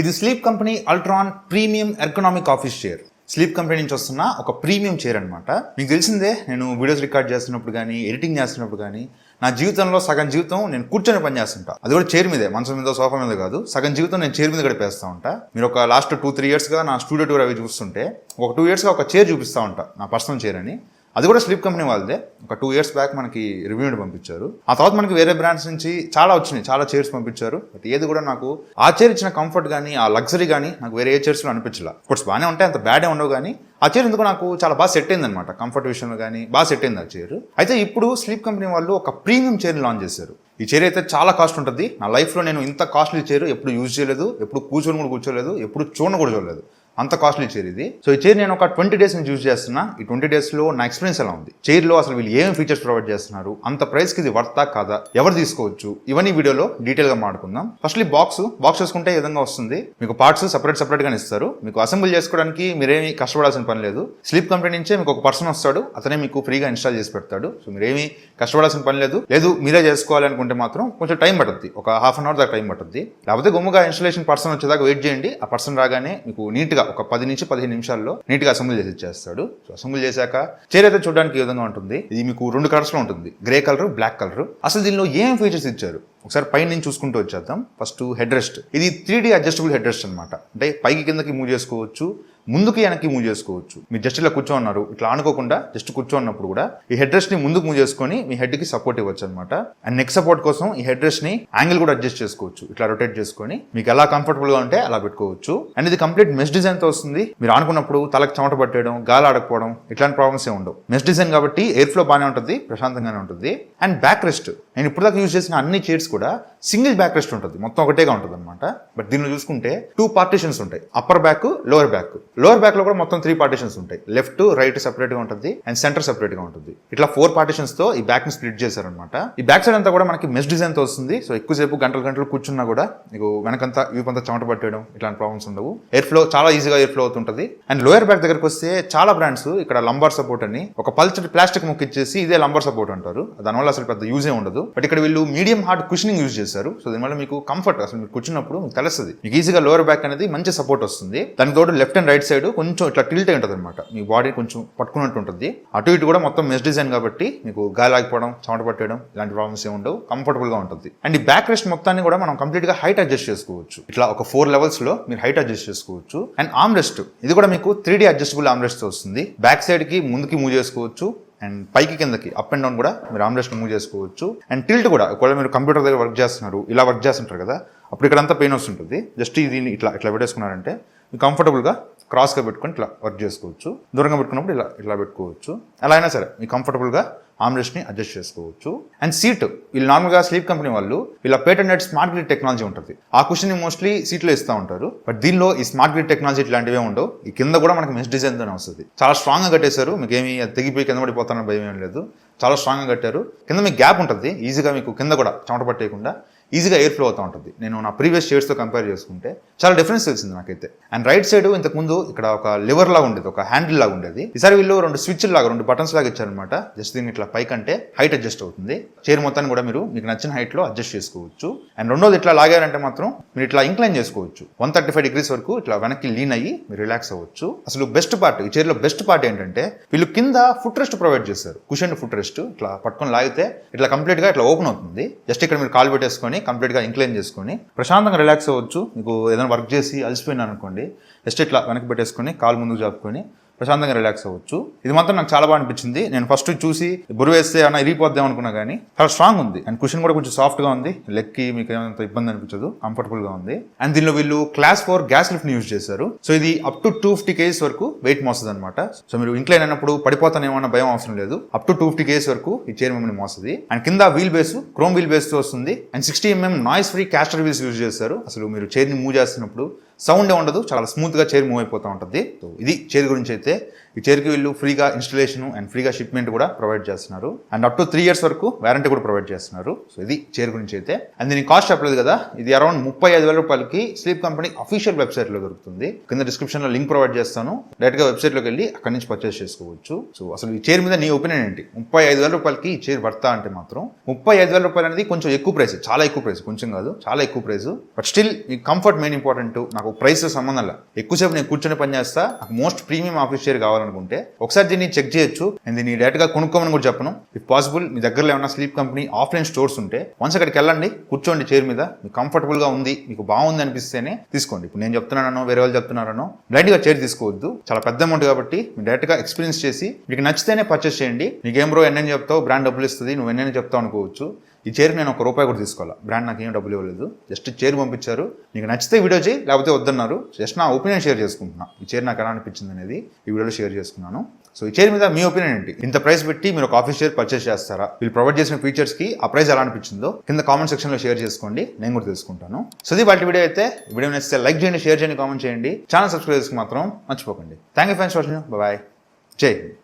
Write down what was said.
ఇది sleep company Ultron premium ergonomic office chair. Sleep company నుంచి వస్తున్న ఒక ప్రీమియం చైర్ అనమాట. మీకు తెలిసిందే, నేను వీడియోస్ రికార్డ్ చేస్తున్నప్పుడు కానీ ఎడిటింగ్ చేస్తున్నప్పుడు కానీ నా జీవితంలో సగం జీవితం నేను కూర్చొని పని చేస్తుంటా. అది కూడా చైర్ మీదే, మంచం మీద సోఫా మీద కాదు. సగం జీవితం నేను చైర్ మీద గడిపేస్తూ ఉంటా. మీరు ఒక లాస్ట్ 2-3 ఇయర్స్గా నా స్టూడియో టూర్ అవి చూస్తుంటే ఒక 2 ఇయర్స్గా ఒక చైర్ చూపిస్తూ ఉంటా, నా పర్సనల్ చైర్ అని. అది కూడా స్లీప్ కంపెనీ వాళ్ళదే. ఒక 2 ఇయర్స్ బ్యాక్ మనకి రివ్యూడ్ పంపించారు. ఆ తర్వాత మనకి వేరే బ్రాండ్స్ నుంచి చాలా వచ్చినాయి, చాలా చైర్స్ పంపించారు. బట్ ఏది కూడా నాకు ఆ చైర్ ఇచ్చిన కంఫర్ట్ కానీ ఆ లగ్జరీ కానీ నాకు వేరే ఏ చైర్స్లో అనిపించలే. కోర్స్ బాగానే ఉంటాయి, అంత బ్యాడే ఉండవు, కానీ ఆ చైర్ ఎందుకు నాకు చాలా బాగా సెట్ అయింది అనమాట. కంఫర్ట్ విషయంలో కానీ బాగా సెట్ అయింది ఆ చైర్. అయితే ఇప్పుడు స్లీప్ కంపెనీ వాళ్ళు ఒక ప్రీమియం చైర్ని లాంచ్ చేశారు. ఈ చైర్ అయితే చాలా కాస్ట్ ఉంటుంది. నా లైఫ్లో నేను ఇంత కాస్ట్లీ చైర్ ఎప్పుడు యూజ్ చేయలేదు, ఎప్పుడు కూర్చోలేదు, ఎప్పుడు చూడలేదు. అంత కాస్ట్లీ చైర్ ఇది. సో ఈ చైర్ నేను ఒక 20 డేస్ నుంచి యూజ్ చేస్తున్నా. ఈ 20 డేస్లో నా ఎక్స్పీరియన్స్ ఎలా ఉంది, చైర్లో అసలు వీళ్ళు ఏం ఫీచర్స్ ప్రొవైడ్ చేస్తున్నారు, అంత ప్రైస్కి ఇది వర్తా కాదా, ఎవరు తీసుకోవచ్చు, ఇవన్నీ వీడియోలో డీటెయిల్గా మాట్లాడుకుందాం. ఫస్ట్లీ బాక్స్ చేసుకుంటే ఈ విధంగా వస్తుంది. మీకు పార్ట్స్ సపరేట్గానే ఇస్తారు. మీకు అసెంబుల్ చేసుకోవడానికి మీరేమీ కష్టపడాల్సిన పని లేదు. స్లీప్ కంపెనీ నుంచే మీకు ఒక పర్సన్ వస్తాడు, అతనే మీకు ఫ్రీగా ఇన్స్టాల్ చేసి పెడతాడు. సో మీరేమీ కష్టపడాల్సిన పని లేదు మీరే చేసుకోవాలి అనుకుంటే మాత్రం కొంచెం టైం పడుతుంది, ఒక హాఫ్ అన్ అవర్ దాకా టైం పడుతుంది. లేకపోతే గుమ్మగా ఇన్స్టాలేషన్ పర్సన్ వచ్చేదాకా వెయిట్ చేయండి. ఆ పర్సన్ రాగానే మీకు నీట్గా ఒక 10 నుంచి 15 నిమిషాల్లో నీట్గా అసెంబుల్ చేసి ఇచ్చేస్తాడు. సో అసెంబుల్ చేశాక చైర్ అయితే చూడడానికి ఈ విధంగా ఉంటుంది. ఇది మీకు 2 కలర్స్లో ఉంటుంది, గ్రే కలర్, బ్లాక్ కలర్. అసలు దీనిలో ఏం ఫీచర్స్ ఇచ్చారు ఒకసారి పైన నుంచి చూసుకుంటూ వచ్చేద్దాం. First head rest. ఇది 3D అడ్జస్టబుల్ హెడ్ రెస్ట్ అనమాట. అంటే పైకి కిందకి మూవ్ చేసుకోవచ్చు, ముందుకి వెనక్కి మూవ్ చేసుకోవచ్చు. మీరు జస్ట్ ఇలా కూర్చోన్నారు, ఇట్లా ఆనుకోకుండా జస్ట్ కూర్చోన్నప్పుడు కూడా ఈ హెడ్ రెస్ట్ ని ముందుకు మూవ్ చేసుకొని మీ హెడ్ కి సపోర్ట్ ఇవ్వచ్చు అనమాట. అండ్ నెక్ సపోర్ట్ కోసం ఈ హెడ్ రెస్ట్ ని యాంగిల్ కూడా అడ్జస్ట్ చేసుకోవచ్చు. ఇట్లా రొటేట్ చేసుకొని మీకు ఎలా కంఫర్టబుల్ గా ఉంటే అలా పెట్టుకోవచ్చు. అండ్ ఇది కంప్లీట్ మెష్ డిజైన్ తో వస్తుంది. మీరు ఆనుకున్నప్పుడు తలకు చెమట పట్టేయడం, గాలి ఆడకపోవడం ఇట్లాంటి ప్రాబ్లమ్స్ ఏ ఉండవు. మెష్ డిజైన్ కాబట్టి ఎయిర్ ఫ్లో బాగానే ఉంటుంది, ప్రశాంతంగానే ఉంటుంది. అండ్ బ్యాక్ రెస్ట్, నేను ఇప్పుడు దాకా యూజ్ చేసిన అన్ని చైర్స్ కూడా సింగిల్ బ్యాక్ రెస్ట్ ఉంటుంది, మొత్తం ఒకటేగా ఉంటుంది అనమాట. బట్ దీనిలో చూసుకుంటే 2 పార్టీషన్స్ ఉంటాయి, upper back, lower back. Lower back లో కూడా మొత్తం 3 పార్టీషన్స్ ఉంటాయి. లెఫ్ట్, రైట్ సెపరేట్ గా ఉంటుంది అండ్ సెంటర్ సెపరేట్ గా ఉంటుంది. ఇట్లా 4 పార్టీషన్స్ తో ఈ బ్యాక్ ని స్ప్లిట్ చేశారనమాట. ఈ బ్యాక్ సైడ్ అంతా కూడా మనకి మెష్ డిజైన్ తో వస్తుంది. సో ఎక్కువసేపు గంటలు కూర్చున్నా కూడా మీకు వెనకంతా వీపంతా చెమట పట్టేయడం ఇట్లాంటి ప్రాబ్లమ్స్ ఉండవు. ఎయిర్ ఫ్లో చాలా ఈజీగా ఎయిర్ ఫ్లో అవుతుంటుంది. అండ్ లోయర్ బ్యాక్ దగ్గరకు వస్తే చాలా బ్రాండ్స్ ఇక్కడ లంబార్ సపోర్ట్ అని ఒక పల్చటి ప్లాస్టిక్ ముక్క ఇచ్చేసి ఇదే లంబార్ సపోర్ట్ అంటారు. దానివల్ల అసలు పెద్ద యూజే ఉండదు. బట్ ఇక్కడ వీళ్ళు మీడియం హార్డ్ కుషనింగ్ యూజ్ చేశారు. సో దీనివల్ల మీకు కంఫర్ట్, అసలు మీరు కూర్చున్నప్పుడు మీకు తెలుస్తుంది, మీకు ఈజీగా లోవర్ బ్యాక్ అనేది మంచి సపోర్ట్ వస్తుంది. దానికి తోడు లెఫ్ట్ అండ్ రైట్ సైడ్ కొంచెం ఇట్లా టిల్ట్ అయి ఉంటుంది అనమాట. మీ బాడీ కొంచెం పట్టుకున్నట్టు ఉంటుంది. అటు ఇటు కూడా మొత్తం మెష్ డిజైన్ కాబట్టి మీకు గాలి ఆగిపోవడం, చెమట పట్టేయడం ఇలాంటి ప్రాబ్లమ్స్ ఏ ఉండవు, కంఫర్టబుల్ గా ఉంటుంది. అండ్ ఈ బ్యాక్ రెస్ట్ మొత్తాన్ని కూడా మనం కంప్లీట్ గా హైట్ అడ్జస్ట్ చేసుకోవచ్చు. ఇట్లా ఒక 4 లెవెల్స్ లో మీరు హైట్ అడ్జస్ట్ చేసుకోవచ్చు. అండ్ ఆర్మ్ రెస్ట్, ఇది కూడా మీకు 3D అడ్జస్టబుల్ ఆర్మ్ రెస్ట్ వస్తుంది. బ్యాక్ సైడ్ కి ముందుకి మూవ్ చేసుకోవచ్చు అండ్ పైకి కిందకి అప్ అండ్ డౌన్ కూడా మీరు ఆర్మ్ రెస్ట్ మూవ్ చేసుకోవచ్చు. అండ్ టిల్ట్ కూడా, ఒకవేళ మీరు కంప్యూటర్ దగ్గర వర్క్ చేస్తున్నారు, ఇలా వర్క్ చేస్తుంటారు కదా, అప్పుడు ఇక్కడంతా పెయిన్ వస్తుంటుంది. జస్ట్ దీన్ని ఇట్లా పెట్టేసుకున్నారంటే మీరు కంఫర్టబుల్గా క్రాస్గా పెట్టుకొని ఇట్లా వర్క్ చేసుకోవచ్చు. దూరంగా పెట్టుకున్నప్పుడు ఇట్లా పెట్టుకోవచ్చు. ఎలా అయినా సరే మీకు కంఫర్టబుల్గా ఆర్మ్ రెస్ట్ని అడ్జస్ట్ చేసుకోవచ్చు. అండ్ సీట్, వీళ్ళు నార్మల్గా స్లీప్ కంపెనీ వాళ్ళు వీళ్ళ పేటెంటెడ్ స్మార్ట్ గ్రిడ్ టెక్నాలజీ ఉంటుంది. ఆ కుషన్ మోస్ట్లీ సీట్లో ఇస్తూ ఉంటారు. బట్ దీనిలో ఈ స్మార్ట్ గ్రిడ్ టెక్నాలజీ ఇట్లాంటివే ఉండవు. ఈ కింద కూడా మనకి మెష్ డిజైన్తోనే వస్తుంది. చాలా స్ట్రాంగ్గా కట్టేశారు. మీకు ఏమి తెగిపోయి కింద పడిపోతానని భయం ఏం లేదు. చాలా స్ట్రాంగ్గా కట్టారు. కింద మీకు గ్యాప్ ఉంటుంది, ఈజీగా మీకు కింద కూడా చెమట పట్టేయకుండా ఈజీగా ఎయిర్ ఫ్లో అవుతూ ఉంటుంది. నేను నా ప్రీవియస్ చైర్స్తో కంపేర్ చేసుకుంటే చాలా డిఫరెన్స్ తెలిసింది నాకైతే. అండ్ రైట్ సైడ్ ఇంతకుముందు ఇక్కడ ఒక లివర్ లాగా ఉండేది, ఒక హ్యాండిల్ లాగా ఉండేది. ఈసారి వీళ్ళు 2 స్విచ్లు లాగా, 2 బటన్స్ లాగా ఇచ్చారనమాట. జస్ట్ దీన్ని ఇట్లా పైకంటే హైట్ అడ్జస్ట్ అవుతుంది. చైర్ మొత్తాన్ని కూడా మీరు మీకు నచ్చిన హైట్ లో అడ్జస్ట్ చేసుకోవచ్చు. అండ్ రెండోది ఇట్లా లాగారంటే మాత్రం మీరు ఇట్లా ఇంక్లైన్ చేసుకోవచ్చు. 135 degrees వరకు ఇట్లా వెనక్కి లీన్ అయ్యి మీరు రిలాక్స్ అవ్వచ్చు. అసలు బెస్ట్ పార్ట్, ఈ చైర్లో బెస్ట్ పార్ట్ ఏంటంటే వీళ్ళు కింద ఫుట్ రెస్ట్ ప్రొవైడ్ చేశారు. కుషన్ ఫుట్ రెస్ట్ ఇట్లా పట్టుకొని లాగితే ఇట్లా కంప్లీట్ గా ఇట్లా ఓపెన్ అవుతుంది. జస్ట్ ఇక్కడ మీరు కాల్ పెట్టేసుకొని కంప్లీట్ గా ఇంక్లైన్ చేసుకొని ప్రశాంతంగా రిలాక్స్ అవ్వచ్చు. మీకు ఏదైనా వర్క్ చేసి అలసిపోయినా అనుకోండి, జస్ట్ ఇట్లా వెనక్కి పెట్టేసుకొని కాలు ముందుకు జాపుకొని ప్రశాంతంగా రిలాక్స్ అవ్వచ్చు. ఇది మాత్రం నాకు చాలా బాగా అనిపించింది. నేను ఫస్ట్ చూసి బుర్ర వేస్తే అన్న ఇరిగిపోద్దాం అనుకున్నా కానీ చాలా స్ట్రాంగ్ ఉంది. అండ్ కుషన్ కూడా కొంచెం సాఫ్ట్ గా ఉంది. లెగ్కి మీకు ఏమంత ఇబ్బంది అనిపించదు, కంఫర్టబుల్ గా ఉంది. అండ్ దీనిలో వీళ్ళు Class 4 గ్యాస్ లిఫ్ట్ ని యూజ్ చేశారు. సో ఇది అప్ టు 250 kgs వరకు వెయిట్ మోస్తుంది అనమాట. సో మీరు ఇంక్లైన్ అయినప్పుడు పడిపోతానేమన్నా భయం అవసరం లేదు. అప్ టు 250 kgs వరకు ఈ చైర్ మిమ్మల్ని మోస్తుంది. అండ్ కింద wheel base chrome wheel base తో వస్తుంది. And 60 mm noise free caster wheels use చేశారు. అసలు మీరు చైర్ ని మూవ్ చేస్తున్నప్పుడు సౌండ్ ఉండదు, చాలా స్మూత్ గా చైర్ మూవ్ అయిపోతూ ఉంటుంది. సో ఇది చైర్ గురించి అయితే. ఈ చైర్కి వీళ్ళు ఫ్రీగా ఇన్స్టలేషన్ అండ్ ఫ్రీగా షిప్మెంట్ కూడా ప్రొవైడ్ చేస్తున్నారు అండ్ అప్ టు 3 years వరకు వారంటీ కూడా ప్రొవైడ్ చేస్తున్నారు. సో ఇది చైర్ గురించి అయితే. అండ్ దీని కాస్ట్ చెప్పలేదు కదా, ఇది అరౌండ్ 35,000 రూపాయలకి స్లీప్ కంపెనీ అఫీషియల్ వెబ్సైట్లో దొరుకుతుంది. కింద డిస్క్రిప్షన్లో లింక్ ప్రొవైడ్ చేస్తాను, డైరెక్ట్గా వెబ్సైట్లోకి వెళ్ళి అక్కడి నుంచి పర్చేస్ చేసుకోవచ్చు. సో అసలు ఈ చైర్ మీద నీ ఒపీనియన్ ఏంటి? 35,000 రూపాయలకి ఈ చైర్ వర్తా అంటే మాత్రం 35,000 రూపాయలు అనేది కొంచెం ఎక్కువ ప్రైస్, చాలా ఎక్కువ ప్రైస్, కొంచెం కాదు చాలా ఎక్కువ ప్రైస్. బట్ స్టిల్ ఈ కంఫర్ట్ మెయిన్ ఇంపార్టెంట్. నాకు ప్రైస్ సంబంధం లేదు, ఎక్కువసేపు నేను కూర్చొని పని చేస్తా, నాకు మోస్ట్ ప్రీమియం ఆఫీస్ చైర్ కావాలనుకుంటే ఒకసారి దీన్ని చెక్ చేయొచ్చు. అండ్ దీన్ని డైరెక్ట్గా కొనుక్కోమని కూడా చెప్పను. ఇఫ్ పాసిబుల్ మీ దగ్గరలో ఏమైనా స్లీప్ కంపెనీ ఆఫ్లైన్ స్టోర్స్ ఉంటే వన్స్ అక్కడికి వెళ్ళండి, కూర్చోండి చైర్ మీద, మీకు కంఫర్టబుల్గా ఉంది, మీకు బాగుంది అనిపిస్తేనే తీసుకోండి. ఇప్పుడు నేను చెప్తున్నానో వేరే వాళ్ళు చెప్తున్నారనో డైరెక్ట్గా చైర్ తీసుకోవద్దు, చాలా పెద్ద అమౌంట్ కాబట్టి మీరు డైరెక్ట్గా ఎక్స్పీరియన్స్ చేసి మీకు నచ్చితేనే పర్చేస్ చేయండి. నీకేం బ్రో ఎన్నెన్ని చెప్తావు, బ్రాండ్ డబ్బులు ఇస్తుంది, నువ్వు ఎన్నెన్ని చెప్తావు అనుకోవచ్చు. ఈ చైర్ నేను ₹1 కూడా తీసుకోవాలి, బ్రాండ్ నాకు ఏం డబ్బులు ఇవ్వలేదు, జస్ట్ చైర్ పంపించారు. నీకు నచ్చితే వీడియో చేయి, లేకపోతే వద్దన్నారు. జస్ట్ నా ఒపీనియన్ షేర్ చేసుకుంటున్నా, ఈ చైర్ నాకు ఎలా అనిపించింది అనేది ఈ వీడియోలో షేర్ చేసుకున్నాను. సో ఈ చైర్ మీద మీ ఒపీనియన్ ఏంటి? ఇంత ప్రైస్ పెట్టి మీరు ఒక ఆఫీస్ చైర్ పర్చేస్ చేస్తారా? వీళ్ళు ప్రొవైడ్ చేసిన ఫీచర్స్కి ఆ ప్రైస్ ఎలా అనిపించిందో కింద కామెంట్ సెక్షన్లో షేర్ చేసుకోండి, నేను కూడా తెలుసుకుంటాను. సో ఇది వాటి వీడియో అయితే. వీడియో నచ్చితే లైక్ చేయండి, షేర్ చేయండి, కామెంట్ చేయండి, ఛానల్ సబ్స్క్రైబ్ చేసుకుని మాత్రం మర్చిపోకండి. Thank you friends for watching. Bye, Jai Hind.